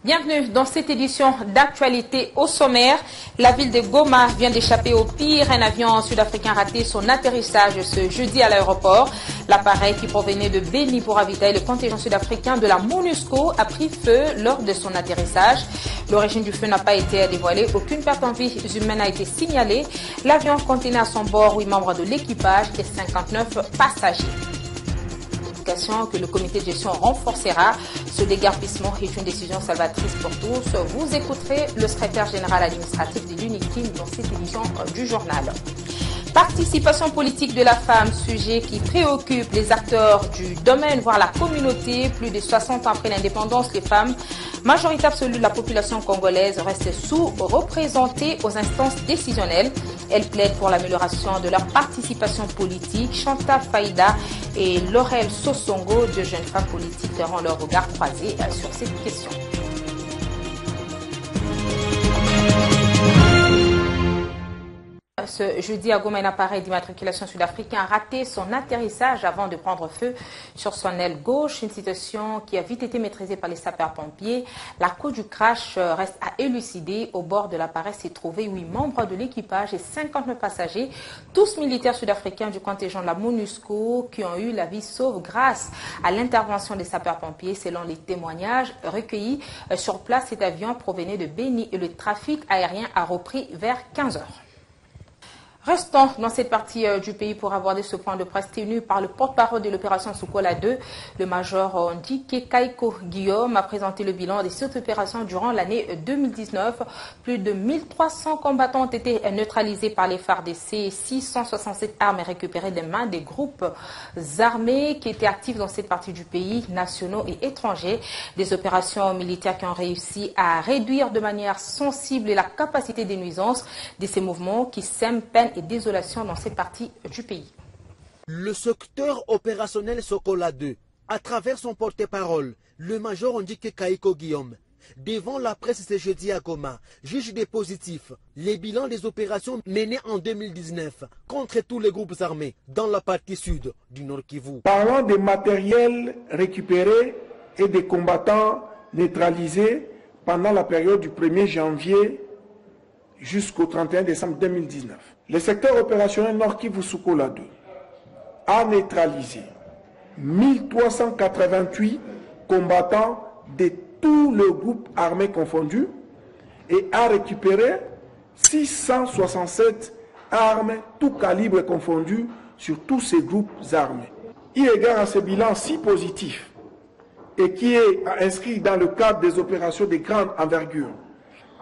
Bienvenue dans cette édition d'actualité au sommaire. La ville de Goma vient d'échapper au pire. Un avion sud-africain a raté son atterrissage ce jeudi à l'aéroport. L'appareil qui provenait de Béni pour ravitailler le contingent sud-africain de la MONUSCO a pris feu lors de son atterrissage. L'origine du feu n'a pas été dévoilée. Aucune perte en vie humaine n'a été signalée. L'avion contenait à son bord 8 membres de l'équipage et 59 passagers. Que le comité de gestion renforcera. Ce déguerpissement est une décision salvatrice pour tous. Vous écouterez le secrétaire général administratif de l'UNICIM dans cette édition du journal. Participation politique de la femme, sujet qui préoccupe les acteurs du domaine, voire la communauté. Plus de 60 ans après l'indépendance, les femmes, majorité absolue de la population congolaise, restent sous-représentées aux instances décisionnelles. Elles plaident pour l'amélioration de leur participation politique. Chanta Faïda et Laurel Sosongo, deux jeunes femmes politiques, auront leur regard croisé sur cette question. Ce jeudi à Goma, un appareil d'immatriculation sud-africain a raté son atterrissage avant de prendre feu sur son aile gauche. Une situation qui a vite été maîtrisée par les sapeurs-pompiers. La cause du crash reste à élucider. Au bord de l'appareil s'est trouvé 8 membres de l'équipage et 59 passagers, tous militaires sud-africains du contingent de la MONUSCO qui ont eu la vie sauve grâce à l'intervention des sapeurs-pompiers. Selon les témoignages recueillis sur place, cet avion provenait de Béni et le trafic aérien a repris vers 15 heures. Restons dans cette partie du pays pour aborder ce point de presse tenu par le porte-parole de l'opération Sokola 2. Le major Ndike Kaiko Guillaume a présenté le bilan de cette opération durant l'année 2019. Plus de 1300 combattants ont été neutralisés par les FARDC. 667 armes récupérées des mains des groupes armés qui étaient actifs dans cette partie du pays, nationaux et étrangers. Des opérations militaires qui ont réussi à réduire de manière sensible la capacité des nuisances de ces mouvements qui sèment peine et désolation dans cette partie du pays. Le secteur opérationnel Sokola 2, à travers son porte-parole, le major Ndike Kaiko Guillaume, devant la presse ce jeudi à Goma, juge des positifs les bilans des opérations menées en 2019 contre tous les groupes armés dans la partie sud du Nord Kivu. Parlant des matériels récupérés et des combattants neutralisés pendant la période du 1er janvier jusqu'au 31 décembre 2019. Le secteur opérationnel Nord Kivu Sokola 2 a neutralisé 1388 combattants de tous les groupes armés confondus et a récupéré 667 armes, tout calibre confondu, sur tous ces groupes armés. Eu égard à ce bilan si positif et qui est inscrit dans le cadre des opérations de grande envergure,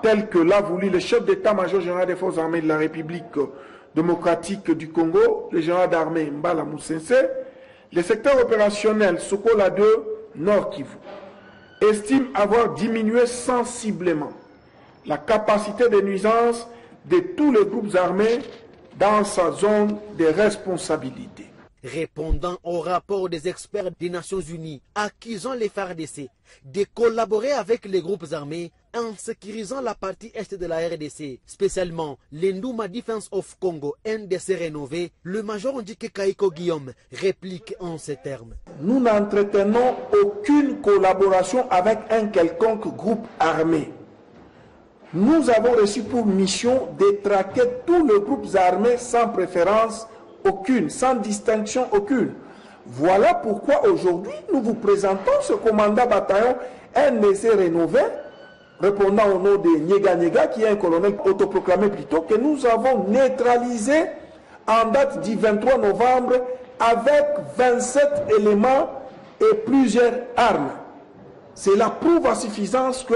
tel que l'a voulu le chef d'état-major général des forces armées de la République démocratique du Congo, le général d'armée Mbala Moussense, le secteur opérationnel Sokola 2 Nord Kivu estime avoir diminué sensiblement la capacité de nuisance de tous les groupes armés dans sa zone de responsabilité. Répondant au rapport des experts des Nations Unies accusant les FARDC de collaborer avec les groupes armés en sécurisant la partie est de la RDC, spécialement l'Ndouma Defense of Congo, NDC rénové, le major Ndike Kaiko Guillaume réplique en ces termes. Nous n'entretenons aucune collaboration avec un quelconque groupe armé. Nous avons reçu pour mission de traquer tous les groupes armés sans préférence aucune, sans distinction aucune. Voilà pourquoi aujourd'hui nous vous présentons ce commandant bataillon NDC rénové, répondant au nom de Nyega Nyega, qui est un colonel autoproclamé plutôt, que nous avons neutralisé en date du 23 novembre avec 27 éléments et plusieurs armes. Cela prouve à suffisance que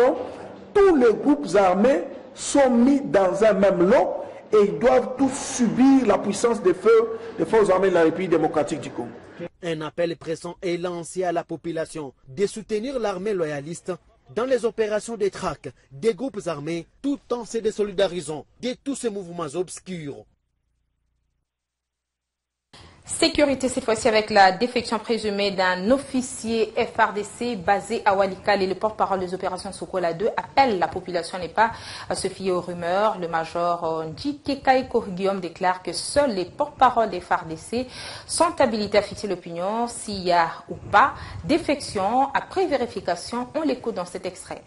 tous les groupes armés sont mis dans un même lot et ils doivent tous subir la puissance des feux des forces armées de la République démocratique du Congo. Un appel pressant est lancé à la population de soutenir l'armée loyaliste dans les opérations de traque des groupes armés, tout en se désolidarisant de tous ces mouvements obscurs. Sécurité cette fois-ci avec la défection présumée d'un officier FARDC basé à Walikale. Le porte-parole des opérations Sokola 2 appelle la population n'est pas à se fier aux rumeurs. Le major Ndike Kaiko Guillaume déclare que seuls les porte-paroles des FARDC sont habilités à fixer l'opinion s'il y a ou pas défection. Après vérification, on l'écoute dans cet extrait.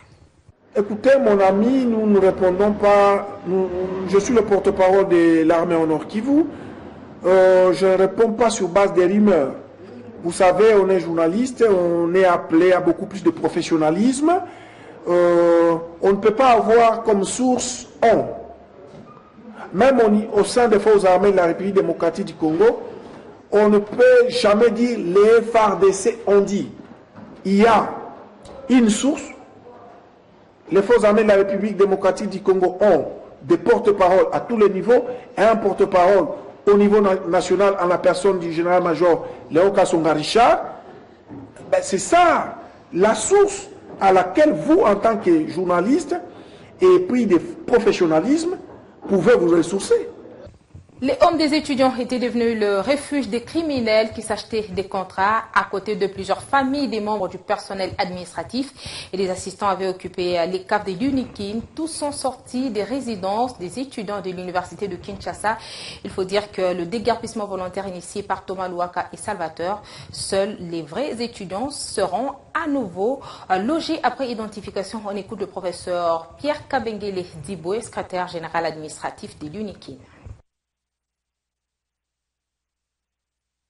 Écoutez, mon ami, nous ne répondons pas. Je suis le porte-parole de l'armée en Nord Kivu. Je ne réponds pas sur base des rumeurs. Vous savez, on est journaliste, on est appelé à beaucoup plus de professionnalisme. On ne peut pas avoir comme source on. Même au sein des forces armées de la République démocratique du Congo, on ne peut jamais dire les FARDC ont dit. Il y a une source. Les forces armées de la République démocratique du Congo ont des porte-paroles à tous les niveaux et un porte-parole au niveau national en la personne du général-major Léon Kassonga Richard. Ben, c'est ça la source à laquelle vous, en tant que journaliste et puis de professionnalisme, pouvez vous ressourcer. Les hommes des étudiants étaient devenus le refuge des criminels qui s'achetaient des contrats à côté de plusieurs familles des membres du personnel administratif et des assistants avaient occupé les caves de l'Unikin. Tous sont sortis des résidences des étudiants de l'université de Kinshasa. Il faut dire que le déguerpissement volontaire initié par Thomas Louaka et Salvatore, seuls les vrais étudiants seront à nouveau logés après identification. On écoute le professeur Pierre Kabengele Diboué, secrétaire général administratif de l'Unikin.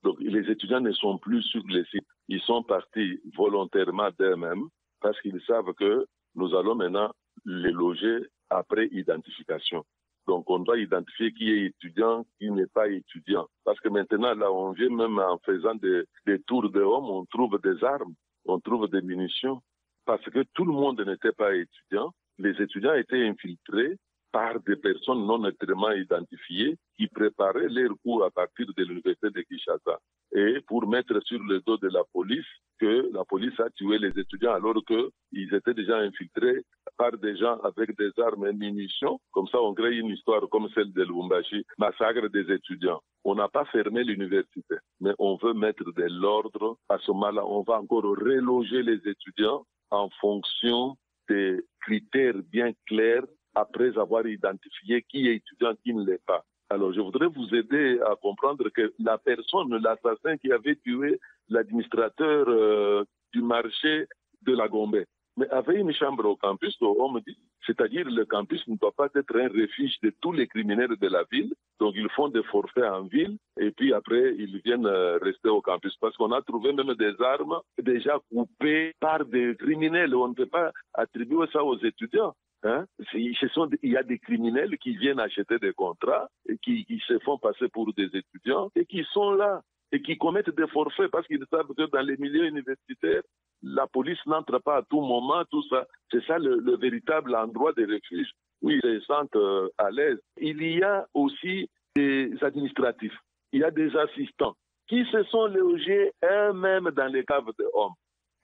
Donc, les étudiants ne sont plus sur les sites. Ils sont partis volontairement d'eux-mêmes parce qu'ils savent que nous allons maintenant les loger après identification. Donc, on doit identifier qui est étudiant, qui n'est pas étudiant. Parce que maintenant, là, on vient même en faisant des tours de hommes, on trouve des armes, on trouve des munitions. Parce que tout le monde n'était pas étudiant. Les étudiants étaient infiltrés par des personnes non nettement identifiées qui préparaient leurs cours à partir de l'université de Kinshasa. Et pour mettre sur le dos de la police que la police a tué les étudiants alors qu'ils étaient déjà infiltrés par des gens avec des armes et munitions. Comme ça, on crée une histoire comme celle de Lubumbashi, massacre des étudiants. On n'a pas fermé l'université, mais on veut mettre de l'ordre. À ce moment-là, on va encore reloger les étudiants en fonction des critères bien clairs après avoir identifié qui est étudiant, qui ne l'est pas. Alors, je voudrais vous aider à comprendre que la personne, l'assassin qui avait tué l'administrateur du marché de la Gombe, mais avait une chambre au campus, on me dit, c'est-à-dire le campus ne doit pas être un refuge de tous les criminels de la ville, donc ils font des forfaits en ville, et puis après, ils viennent rester au campus, parce qu'on a trouvé même des armes déjà coupées par des criminels, on ne peut pas attribuer ça aux étudiants. Hein? Il y a des criminels qui viennent acheter des contrats et qui se font passer pour des étudiants et qui sont là et qui commettent des forfaits parce qu'ils savent que dans les milieux universitaires, la police n'entre pas à tout moment, tout ça. C'est ça le véritable endroit de refuge où ils se sentent à l'aise. Il y a aussi des administratifs, il y a des assistants qui se sont logés eux-mêmes dans les caves de hommes.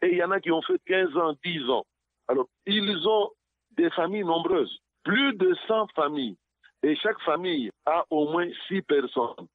Et il y en a qui ont fait 15 ans, 10 ans. Alors, ils ont des familles nombreuses, plus de 100 familles. Et chaque famille a au moins 6 personnes,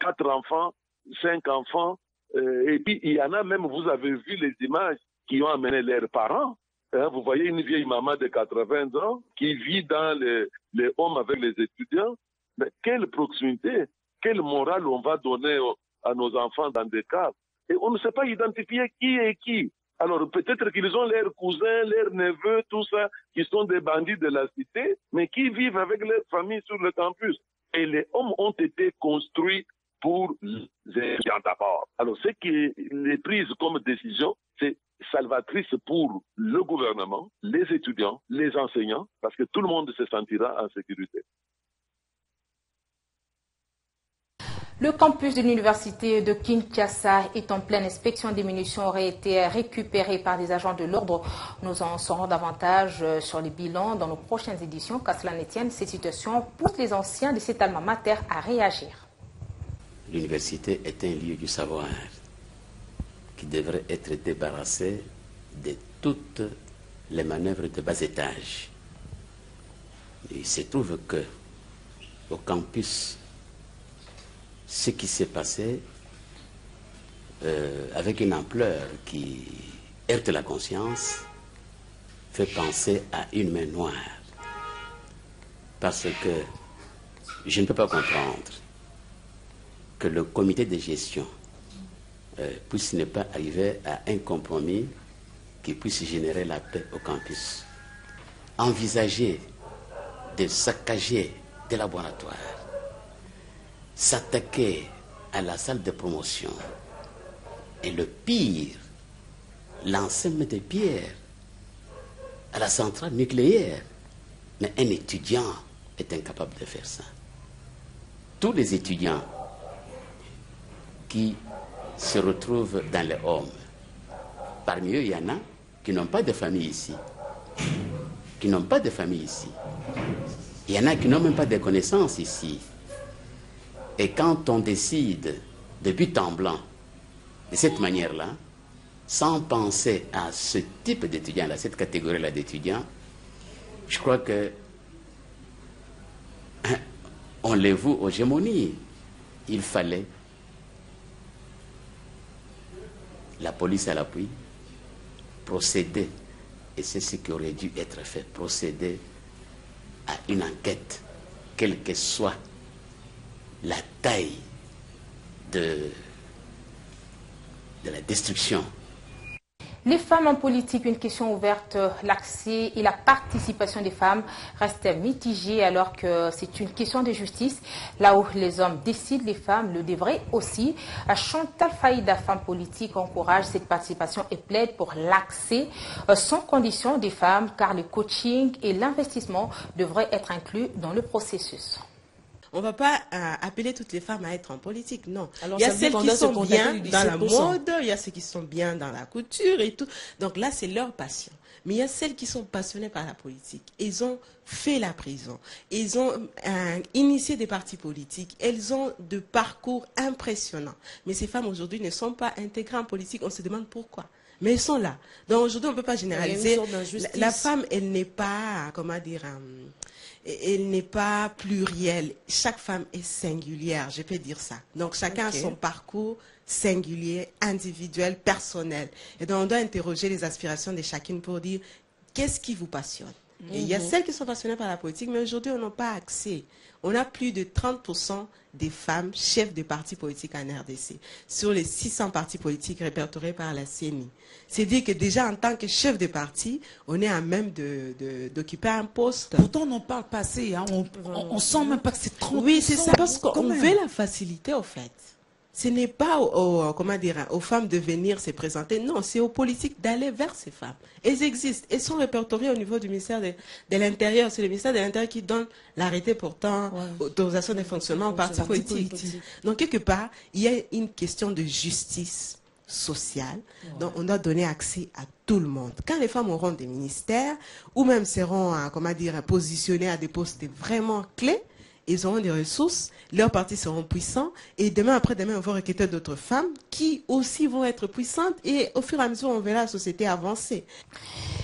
4 enfants, 5 enfants. Et puis, il y en a même, vous avez vu les images qui ont amené leurs parents. Hein, vous voyez une vieille maman de 80 ans qui vit dans les homes avec les étudiants. Mais quelle proximité, quelle morale on va donner à nos enfants dans des caves. Et on ne sait pas identifier qui est qui. Alors peut-être qu'ils ont leurs cousins, leurs neveux, tout ça, qui sont des bandits de la cité, mais qui vivent avec leur famille sur le campus. Et les hommes ont été construits pour les étudiants d'abord. Alors ce qui est prise comme décision, c'est salvatrice pour le gouvernement, les étudiants, les enseignants, parce que tout le monde se sentira en sécurité. Le campus de l'université de Kinshasa est en pleine inspection. Des munitions auraient été récupérées par des agents de l'ordre. Nous en saurons davantage sur les bilans dans nos prochaines éditions. Qu'à cela ne tienne, cette situation pousse les anciens de cet alma mater à réagir. L'université est un lieu du savoir qui devrait être débarrassé de toutes les manœuvres de bas étage. Il se trouve que au campus, ce qui s'est passé avec une ampleur qui heurte la conscience fait penser à une main noire. Parce que je ne peux pas comprendre que le comité de gestion puisse ne pas arriver à un compromis qui puisse générer la paix au campus. envisager de saccager des laboratoires, s'attaquer à la salle de promotion et le pire, lancer des pierres à la centrale nucléaire. Mais un étudiant est incapable de faire ça. Tous les étudiants qui se retrouvent dans les homes, parmi eux, il y en a qui n'ont pas de famille ici. Qui n'ont pas de famille ici. Il y en a qui n'ont même pas de connaissances ici. Et quand on décide de but en blanc, de cette manière-là, sans penser à ce type d'étudiants-là, cette catégorie-là d'étudiants, je crois que on les voue aux gémonies. Il fallait la police à l'appui, procéder, et c'est ce qui aurait dû être fait, procéder à une enquête, quelle que soit la taille de la destruction. Les femmes en politique, une question ouverte, l'accès et la participation des femmes restent mitigées alors que c'est une question de justice. Là où les hommes décident, les femmes le devraient aussi. Chantal Faïda, femme politique, encourage cette participation et plaide pour l'accès sans condition des femmes car le coaching et l'investissement devraient être inclus dans le processus. On ne va pas appeler toutes les femmes à être en politique, non. Alors, il y a celles qui sont bien dans la mode, il y a celles qui sont bien dans la couture et tout. Donc là, c'est leur passion. Mais il y a celles qui sont passionnées par la politique. Elles ont fait la prison. Elles ont initié des partis politiques. Elles ont de parcours impressionnants. Mais ces femmes aujourd'hui ne sont pas intégrées en politique. On se demande pourquoi. Mais elles sont là. Donc aujourd'hui, on ne peut pas généraliser. La femme, elle n'est pas, comment dire, elle n'est pas plurielle. Chaque femme est singulière, je peux dire ça. Donc chacun a son parcours singulier, individuel, personnel. Et donc on doit interroger les aspirations de chacune pour dire qu'est-ce qui vous passionne. Et il y a celles qui sont passionnées par la politique, mais aujourd'hui on n'a pas accès. On a plus de 30% des femmes chefs de partis politiques en RDC sur les 600 partis politiques répertoriés par la CENI. C'est dire que déjà en tant que chef de parti, on est à même d'occuper un poste. Pourtant, on n'en parle pas assez. Hein. On sent même pas que c'est 30%. Oui, c'est ça, parce qu'on veut la facilité, au fait. Ce n'est pas aux femmes de venir se présenter. Non, c'est aux politiques d'aller vers ces femmes. Elles existent. Elles sont répertoriées au niveau du ministère de l'Intérieur. C'est le ministère de l'Intérieur qui donne l'arrêté portant autorisation de fonctionnement aux partis politiques. Donc, quelque part, il y a une question de justice sociale. Donc, on doit donner accès à tout le monde. Quand les femmes auront des ministères ou même seront, positionnées à des postes vraiment clés, ils auront des ressources, leurs partis seront puissants et demain après-demain, on va recruter d'autres femmes qui aussi vont être puissantes et au fur et à mesure, on verra la société avancer.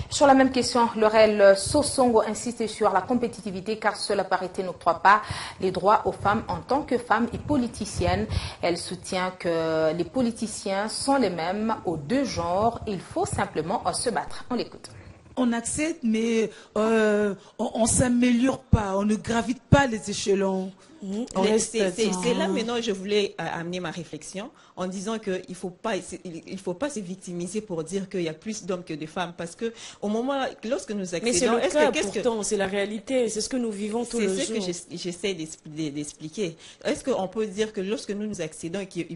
Sur la même question, Laurel Sosongo insiste sur la compétitivité car seule la parité n'octroie pas les droits aux femmes en tant que femmes et politiciennes. Elle soutient que les politiciens sont les mêmes aux deux genres. Il faut simplement se battre. On l'écoute. On accepte, mais on ne s'améliore pas, on ne gravite pas les échelons. C'est là maintenant que je voulais amener ma réflexion en disant qu'il ne faut pas se victimiser pour dire qu'il y a plus d'hommes que de femmes parce que au moment lorsque nous accédons, mais c'est le cas, pourtant c'est la réalité, c'est ce que nous vivons tous les jours. C'est ce que j'essaie d'expliquer. Est-ce qu'on peut dire que lorsque nous accédons qu'il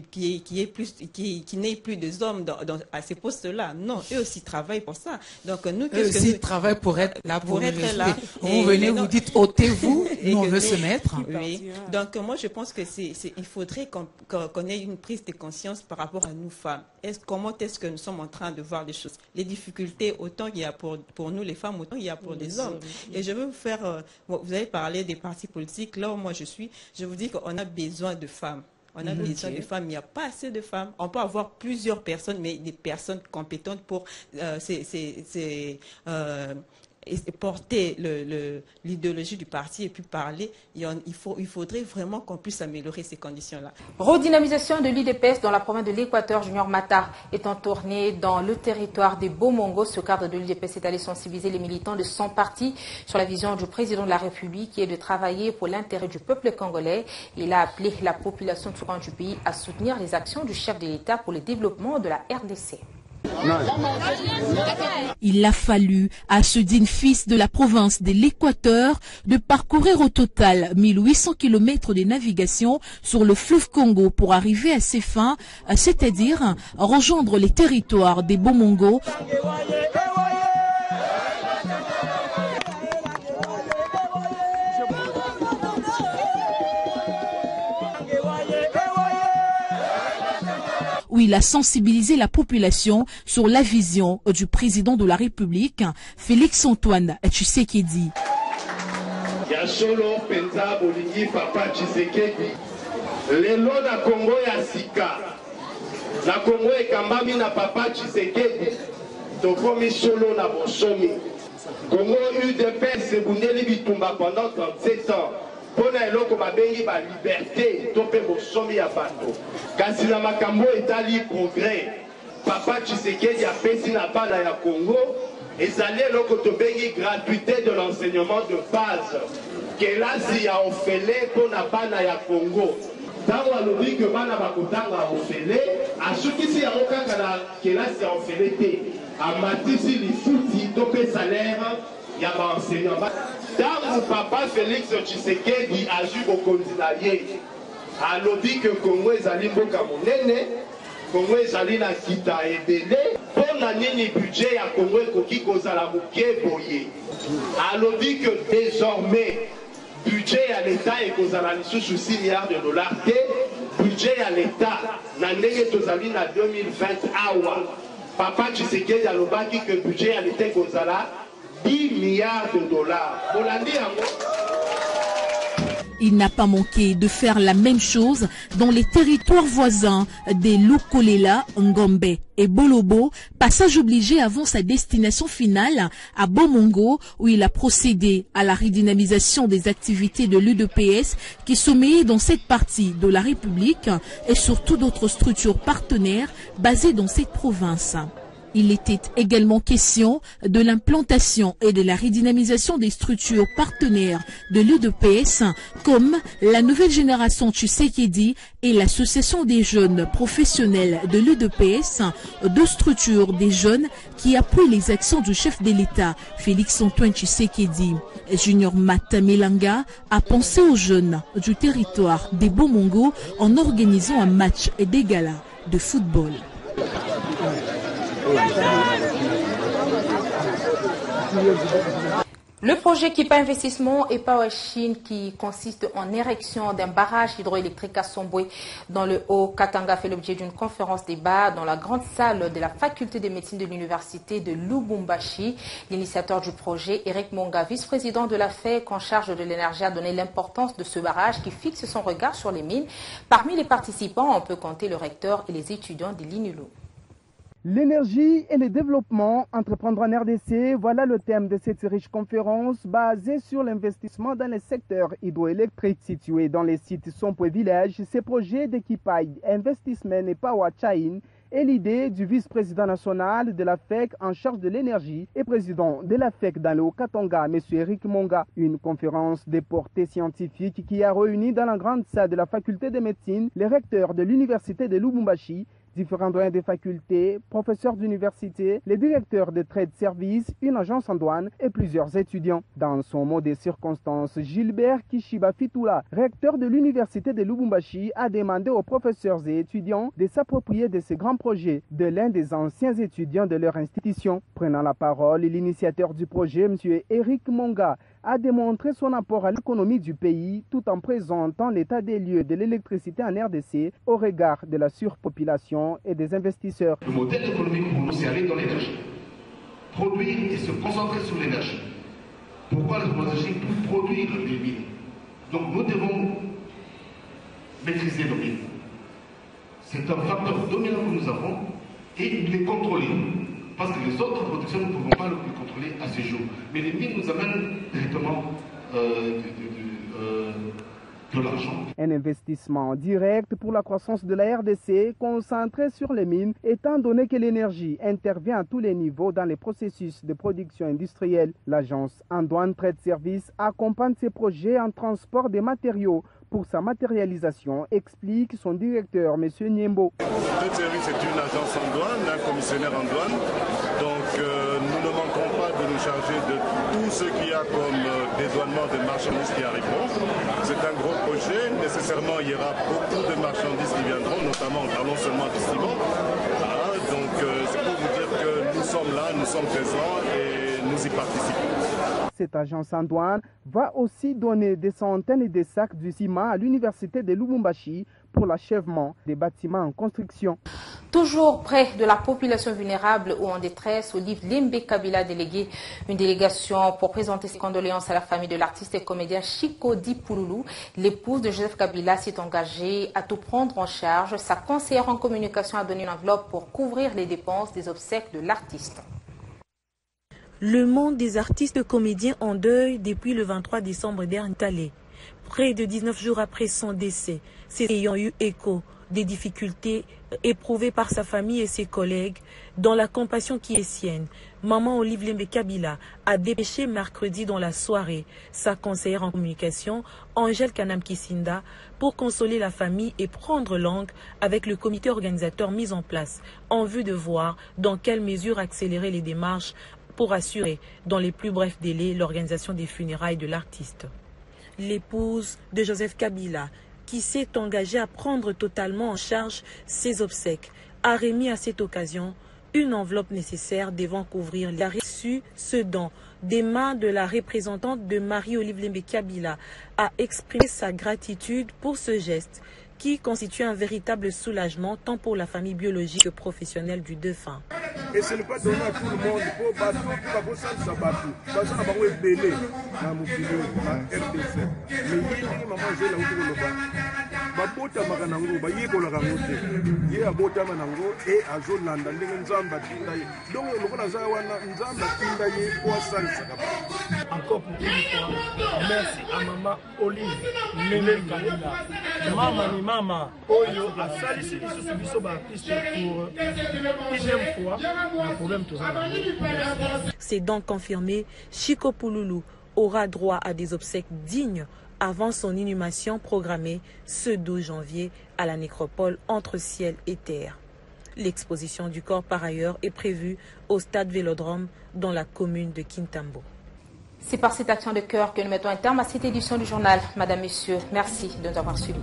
n'ait plus de hommes à ces postes-là? Non, eux aussi travaillent pour ça. Donc nous, eux aussi travaillent pour être là, pour être là. Vous venez, vous dites ôtez-vous, nous on veut se mettre. Oui. Donc moi je pense que il faudrait qu'on ait une prise de conscience par rapport à nous femmes. Comment est-ce que nous sommes en train de voir les choses? Les difficultés, autant qu'il y a pour nous les femmes, autant il y a pour les hommes. Et je veux vous faire, vous avez parlé des partis politiques, là où moi je vous dis qu'on a besoin de femmes. On a besoin de femmes, il n'y a pas assez de femmes. On peut avoir plusieurs personnes, mais des personnes compétentes pour porter l'idéologie du parti et puis parler. Il faudrait vraiment qu'on puisse améliorer ces conditions-là. Redynamisation de l'UDPS dans la province de l'Équateur. Junior Mata est en tournée dans le territoire des Bomongo. Ce cadre de l'UDPS est allé sensibiliser les militants de son parti sur la vision du président de la République qui est de travailler pour l'intérêt du peuple congolais. Il a appelé la population du pays à soutenir les actions du chef de l'État pour le développement de la RDC. Il a fallu à ce digne fils de la province de l'Équateur de parcourir au total 1800 km de navigation sur le fleuve Congo pour arriver à ses fins, c'est-à-dire rejoindre les territoires des Bomongo. Où il a sensibilisé la population sur la vision du président de la République, Félix Antoine Tshisekedi. Yasholo penza bolingi papa Tshisekedi. Lelo na Congo ya sika. Na Congo ekambami na papa Tshisekedi. Tokomi solo na bosomi. Congo UDPS sebundeli bitumba pendant 37 ans. Pona eloko babengi ba liberté tope bosomi ya bato. Kasi na makambo etali progrès. Papa Tshisekedi apesi na bana ya Congo ezali eloko tobengi gratuité de l'enseignement de base. Kelasi ya ofele pona bana ya Congo. Tango alobi ke bana bakotanga ofele asukisi ya kaka na kelasi ya ofele te. Amatisi lifuti tope salaire ya ba enseignant. Tango papa Félix Tshisekedi aju bokonzi na ye alobi ke Congo ezali mboka monene, Congo ezali na kita ebele, pona nini budget ya Congo ekoki kozala moke boye. Alobi que désormais budget ya l'État ekozala lisusu 6 milliards de dollars te, budget ya l'État na ndenge tozali na 2020 awa. Papa Tshisekedi alobaki que budget ya l'État ekozala 10 milliards de dollars. Il n'a pas manqué de faire la même chose dans les territoires voisins des Lukolela, Ngombe et Bolobo, passage obligé avant sa destination finale à Bomongo, où il a procédé à la redynamisation des activités de l'UDPS qui sommeillait dans cette partie de la République et surtout d'autres structures partenaires basées dans cette province. Il était également question de l'implantation et de la redynamisation des structures partenaires de l'UDPS comme la nouvelle génération Tshisekedi et l'association des jeunes professionnels de l'UDPS, deux structures des jeunes qui appuient les actions du chef de l'État, Félix Antoine Tshisekedi. Junior Matamelanga a pensé aux jeunes du territoire des Bomongo en organisant un match des galas de football. Le projet Kipa Investissement et Power Chine qui consiste en érection d'un barrage hydroélectrique à Somboué dans le Haut-Katanga fait l'objet d'une conférence débat dans la grande salle de la faculté de médecine de l'université de Lubumbashi. L'initiateur du projet, Eric Monga, vice-président de la FEC en charge de l'énergie, a donné l'importance de ce barrage qui fixe son regard sur les mines. Parmi les participants, on peut compter le recteur et les étudiants de l'INULU. L'énergie et le développement, entreprendre en RDC, voilà le thème de cette riche conférence basée sur l'investissement dans les secteurs hydroélectriques situés dans les sites Sompoué Village. Ces projets d'équipage, investissement et power chain est l'idée du vice-président national de la FEC en charge de l'énergie et président de la FEC dans le Haut-Katanga, M. Eric Monga. Une conférence de portée scientifique qui a réuni dans la grande salle de la faculté de médecine les recteurs de l'université de Lubumbashi, différents doyens des facultés, professeurs d'université, les directeurs de trade service, une agence en douane et plusieurs étudiants. Dans son mot des circonstances, Gilbert Kishiba Fitula, recteur de l'université de Lubumbashi, a demandé aux professeurs et étudiants de s'approprier de ces grands projets de l'un des anciens étudiants de leur institution. Prenant la parole, l'initiateur du projet, M. Eric Monga, a démontré son apport à l'économie du pays tout en présentant l'état des lieux de l'électricité en RDC au regard de la surpopulation et des investisseurs. Le modèle économique pour nous, c'est aller dans l'énergie. Produire et se concentrer sur l'énergie. Pourquoi l'énergie? Pour produire des mines. Donc nous devons maîtriser nos mines. C'est un facteur dominant que nous avons et les contrôler. Parce que les autres productions, nous ne pouvons pas les contrôler à ce jour. Mais les mines nous amènent directement de l'argent. Un investissement direct pour la croissance de la RDC concentré sur les mines, étant donné que l'énergie intervient à tous les niveaux dans les processus de production industrielle. L'agence Andouane Trade Service accompagne ces projets en transport des matériaux pour sa matérialisation, explique son directeur, M. Niembo. Trade Service est une agence en douane un commissionnaire en douane. Donc nous ne manquerons pas de nous charger de tout ce qu'il y a comme dédouanement de marchandises qui arriveront. C'est un gros projet. Nécessairement, il y aura beaucoup de marchandises qui viendront, notamment en parlant seulement du ciment. Voilà, donc c'est pour vous dire que nous sommes là, nous sommes présents et nous y participons. Cette agence en douane va aussi donner des centaines de sacs de ciment à l'université de Lubumbashi pour l'achèvement des bâtiments en construction. Toujours près de la population vulnérable ou en détresse, Olive Lembe Kabila a délégué une délégation pour présenter ses condoléances à la famille de l'artiste et comédien Chico Dipouloulou. L'épouse de Joseph Kabila s'est engagée à tout prendre en charge. Sa conseillère en communication a donné une enveloppe pour couvrir les dépenses des obsèques de l'artiste. Le monde des artistes comédiens en deuil depuis le 23 décembre dernier. Près de 19 jours après son décès, c'est ayant eu écho des difficultés éprouvées par sa famille et ses collègues, dans la compassion qui est sienne. Maman Olive Lembe Kabila a dépêché mercredi dans la soirée sa conseillère en communication, Angèle Kanam Kisinda, pour consoler la famille et prendre langue avec le comité organisateur mis en place en vue de voir dans quelle mesure accélérer les démarches pour assurer dans les plus brefs délais l'organisation des funérailles de l'artiste. L'épouse de Joseph Kabila, qui s'est engagée à prendre totalement en charge ses obsèques, a remis à cette occasion une enveloppe nécessaire devant couvrir. Il a reçu ce don des mains de la représentante de Marie-Olive Lembe Kabila, a exprimé sa gratitude pour ce geste qui constitue un véritable soulagement tant pour la famille biologique que professionnelle du défunt. Et ce n'est pas donné à tout le monde pour battre, pour ça battre. Parce qu'on va belé dans mon vidéo, dans RDC. Mais il y a des mamans qui ont le bas. Babota makanango, bayeko la ramote. Il y a bota manango et à Zolanda, l'enzamba tindaye. Donc le qu'on a ça wana nzamba tindaye pour ça. Encore pour une fois, merci à maman Olive Lembe Kabila. Maman ni mama Oyo a salissé les sous pour deuxième fois un problème tout ça. C'est donc confirmé, Chico Pouloulou aura droit à des obsèques dignes avant son inhumation programmée ce 12 janvier à la nécropole entre ciel et terre. L'exposition du corps par ailleurs est prévue au stade Vélodrome dans la commune de Kintambo. C'est par cette action de cœur que nous mettons un terme à cette édition du journal. Madame, Messieurs, merci de nous avoir suivis.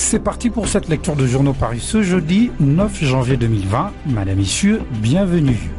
C'est parti pour cette lecture de journaux Paris ce jeudi 9 janvier 2020. Madame, Messieurs, bienvenue.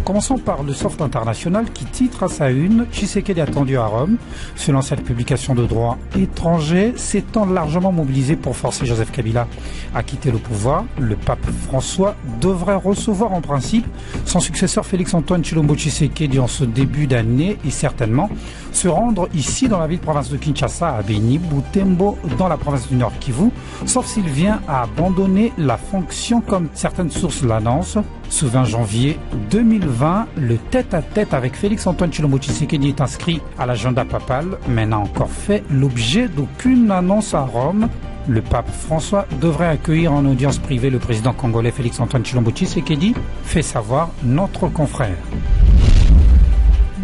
Commençons par le Soft International qui titre à sa une Tshisekedi attendu à Rome. Selon cette publication de droit étranger, s'étant largement mobilisé pour forcer Joseph Kabila à quitter le pouvoir, le pape François devrait recevoir en principe son successeur Félix-Antoine Tshilombo Tshisekedi en ce début d'année et certainement se rendre ici dans la ville-province de Kinshasa, à Beni, Butembo, dans la province du Nord Kivu, sauf s'il vient à abandonner la fonction comme certaines sources l'annoncent. Ce 20 janvier 2020, le tête-à-tête avec Félix-Antoine Tshilombo Tshisekedi est inscrit à l'agenda papal, mais n'a encore fait l'objet d'aucune annonce à Rome. Le pape François devrait accueillir en audience privée le président congolais Félix-Antoine Tshilombo Tshisekedi, fait savoir notre confrère.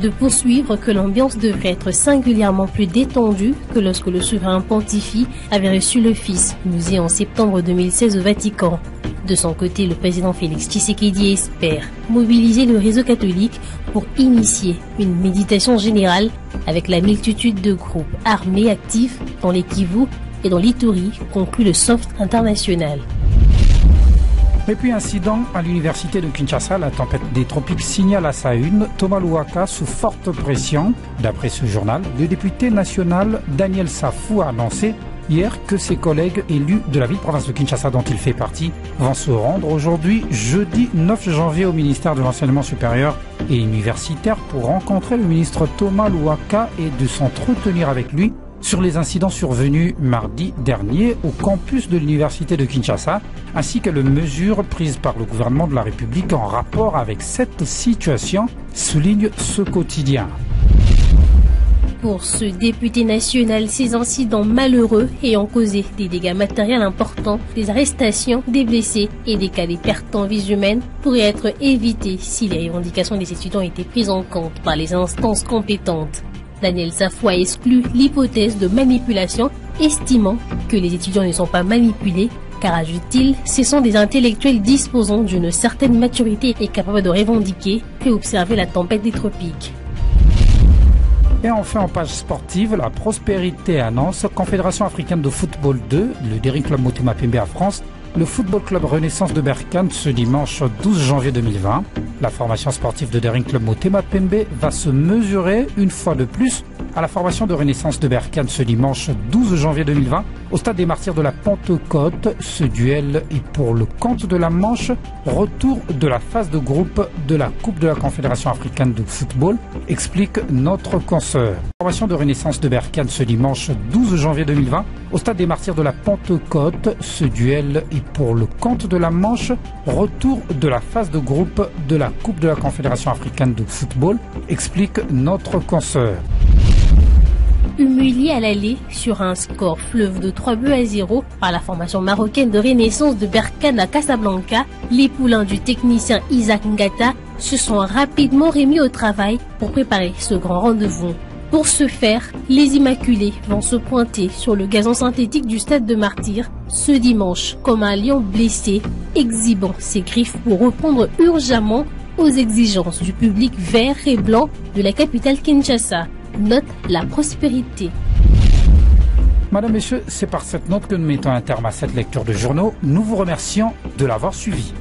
De poursuivre que l'ambiance devrait être singulièrement plus détendue que lorsque le souverain pontifie avait reçu le Fils, musée en septembre 2016 au Vatican. De son côté, le président Félix Tshisekedi espère mobiliser le réseau catholique pour initier une méditation générale avec la multitude de groupes armés actifs dans les Kivu et dans l'Ituri, conclut le Soft International. Et puis incident à l'université de Kinshasa, la tempête des tropiques signale à sa une Thomas Louaka sous forte pression. D'après ce journal, le député national Daniel Safou a annoncé hier que ses collègues élus de la ville-province de Kinshasa dont il fait partie vont se rendre aujourd'hui, jeudi 9 janvier, au ministère de l'Enseignement supérieur et universitaire pour rencontrer le ministre Thomas Louaka et de s'entretenir avec lui sur les incidents survenus mardi dernier au campus de l'université de Kinshasa, ainsi que les mesures prises par le gouvernement de la République en rapport avec cette situation, souligne ce quotidien. Pour ce député national, ces incidents malheureux ayant causé des dégâts matériels importants, des arrestations, des blessés et des cas de pertes en vies humaines pourraient être évités si les revendications des étudiants étaient prises en compte par les instances compétentes. Daniel Safou a exclu l'hypothèse de manipulation, estimant que les étudiants ne sont pas manipulés, car, ajoute-t-il, ce sont des intellectuels disposant d'une certaine maturité et capables de revendiquer et observer la tempête des tropiques. Et enfin, en page sportive, la Prospérité annonce Confédération africaine de football 2, le Daring Club Motema Pembe à France, le Football Club Renaissance de Berkane ce dimanche 12 janvier 2020. La formation sportive de Daring Club Motema Pembe va se mesurer une fois de plus à la formation de Renaissance de Berkane ce dimanche 12 janvier 2020 au stade des Martyrs de la Pentecôte. Ce duel est pour le compte de la Manche, retour de la phase de groupe de la Coupe de la Confédération africaine de football, explique notre consoeur. Formation de Renaissance de Berkane ce dimanche 12 janvier 2020 au stade des Martyrs de la Pentecôte. Ce duel est pour le compte de la Manche, retour de la phase de groupe de la Coupe de la Confédération africaine de football, explique notre consoeur. Humilié à l'aller sur un score fleuve de 3-0 par la formation marocaine de Renaissance de Berkane à Casablanca, les poulains du technicien Isaac Ngata se sont rapidement remis au travail pour préparer ce grand rendez-vous. Pour ce faire, les Immaculés vont se pointer sur le gazon synthétique du stade de Martyrs ce dimanche comme un lion blessé, exhibant ses griffes pour répondre urgemment aux exigences du public vert et blanc de la capitale Kinshasa. Note la Prospérité. Madame, Messieurs, c'est par cette note que nous mettons un terme à cette lecture de journaux. Nous vous remercions de l'avoir suivi.